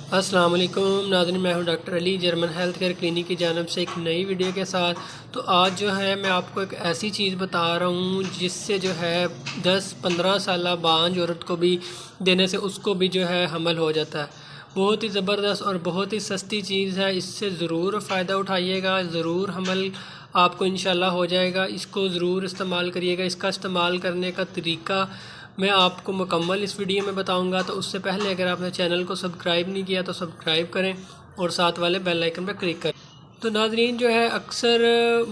अस्सलाम वालेकुम नाज़रीन, मैं हूं doctor Ali German health care clinic की जानब से एक नई वीडियो के साथ। तो आज जो है मैं आपको एक ऐसी चीज़ बता रहा हूं जिससे जो है 10-15 साल बांझ औरत को भी देने से उसको भी जो है हमल हो जाता है। बहुत ही ज़बरदस्त और बहुत ही सस्ती चीज़ है। इससे ज़रूर फ़ायदा उठाइएगा, ज़रूर हमल आपको इंशाल्लाह हो जाएगा। इसको ज़रूर इस्तेमाल करिएगा। इसका इस्तेमाल करने का तरीका मैं आपको मुकम्मल इस वीडियो में बताऊंगा। तो उससे पहले अगर आपने चैनल को सब्सक्राइब नहीं किया तो सब्सक्राइब करें और साथ वाले बेल आइकन पर क्लिक करें। तो नाज़रीन जो है अक्सर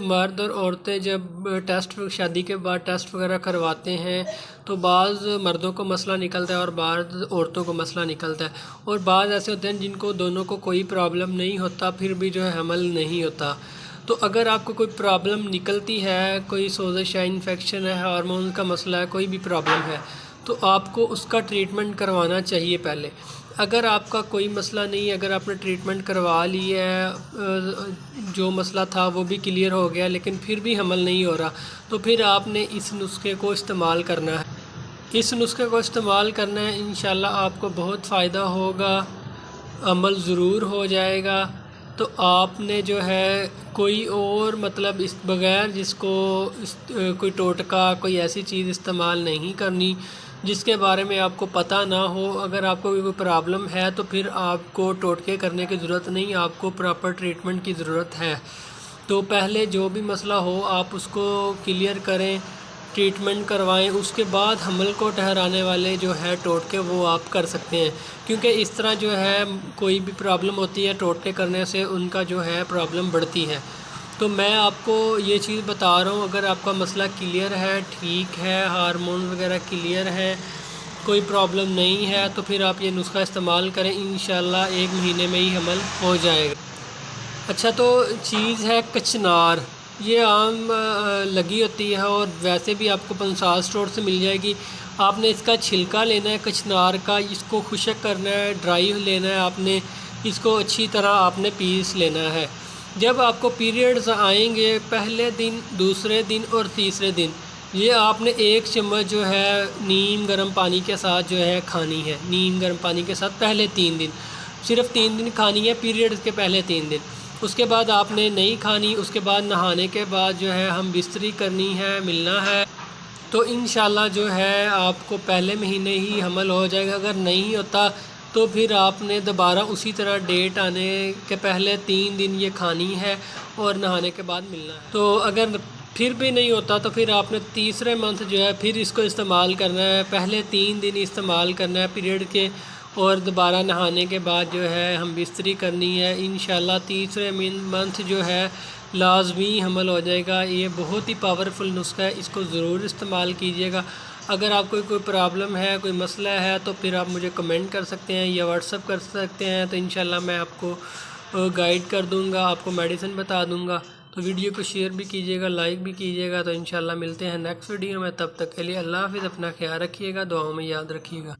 मर्द और औरतें जब टेस्ट शादी के बाद टेस्ट वगैरह करवाते हैं तो बाज़ मर्दों को मसला निकलता है और बाज़ औरतों को मसला निकलता है, और बाज़ ऐसे होते हैं जिनको दोनों को कोई प्रॉब्लम नहीं होता फिर भी जो है हमल नहीं होता। तो अगर आपको कोई प्रॉब्लम निकलती है, कोई सोज़श है, इन्फेक्शन है, हार्मोन का मसला है, कोई भी प्रॉब्लम है, तो आपको उसका ट्रीटमेंट करवाना चाहिए पहले। अगर आपका कोई मसला नहीं, अगर आपने ट्रीटमेंट करवा ली है, जो मसला था वो भी क्लियर हो गया लेकिन फिर भी हमल नहीं हो रहा, तो फिर आपने इस नुस्खे को इस्तेमाल करना है। इस नुस्खे को इस्तेमाल करना है, इंशाल्लाह आपको बहुत फ़ायदा होगा, अमल ज़रूर हो जाएगा। तो आपने जो है कोई और मतलब इस बग़ैर जिसको कोई टोटका कोई ऐसी चीज़ इस्तेमाल नहीं करनी जिसके बारे में आपको पता ना हो। अगर आपको कोई प्रॉब्लम है तो फिर आपको टोटके करने की ज़रूरत नहीं, आपको प्रॉपर ट्रीटमेंट की ज़रूरत है। तो पहले जो भी मसला हो आप उसको क्लियर करें, ट्रीटमेंट करवाएं, उसके बाद हमल को ठहराने वाले जो है टोटके वो आप कर सकते हैं। क्योंकि इस तरह जो है कोई भी प्रॉब्लम होती है टोटके करने से उनका जो है प्रॉब्लम बढ़ती है। तो मैं आपको ये चीज़ बता रहा हूँ, अगर आपका मसला क्लियर है, ठीक है, हार्मोन वगैरह क्लियर है, कोई प्रॉब्लम नहीं है, तो फिर आप ये नुस्खा इस्तेमाल करें, इंशाल्लाह 1 महीने में ही हमल हो जाएगा। अच्छा, तो चीज़ है कचनार। ये आम लगी होती है और वैसे भी आपको पंसार स्टोर से मिल जाएगी। आपने इसका छिलका लेना है कचनार का, इसको खुशक करना है, ड्राई लेना है आपने, इसको अच्छी तरह आपने पीस लेना है। जब आपको पीरियड्स आएंगे पहले दिन, दूसरे दिन और तीसरे दिन, ये आपने 1 चम्मच जो है नीम गर्म पानी के साथ जो है खानी है। नीम गर्म पानी के साथ पहले 3 दिन, सिर्फ 3 दिन खानी है, पीरियड्स के पहले 3 दिन। उसके बाद आपने नहीं खानी। उसके बाद नहाने के बाद जो है हम बिस्तरी करनी है, मिलना है, तो इंशाल्लाह जो है आपको पहले महीने ही हमल हो जाएगा। अगर नहीं होता तो फिर आपने दोबारा उसी तरह डेट आने के पहले 3 दिन ये खानी है और नहाने के बाद मिलना है। तो अगर फिर भी नहीं होता तो फिर आपने तीसरे मंथ जो है फिर इसको इस्तेमाल करना है। पहले 3 दिन इस्तेमाल करना है पीरियड के, और दोबारा नहाने के बाद जो है हम बिस्तरी करनी है। इंशाल्लाह तीसरे मंथ जो है लाजमी हमल हो जाएगा। ये बहुत ही पावरफुल नुस्खा है, इसको ज़रूर इस्तेमाल कीजिएगा। अगर आपको कोई प्रॉब्लम है, कोई मसला है, तो फिर आप मुझे कमेंट कर सकते हैं या व्हाट्सअप कर सकते हैं, तो इंशाल्लाह मैं आपको गाइड कर दूंगा, आपको मेडिसिन बता दूंगा। तो वीडियो को शेयर भी कीजिएगा, लाइक भी कीजिएगा। तो इंशाल्लाह मिलते हैं नेक्स्ट वीडियो में, तब तक के लिए अल्लाह हाफ़िज़। अपना ख्याल रखिएगा, दुआओं में याद रखिएगा।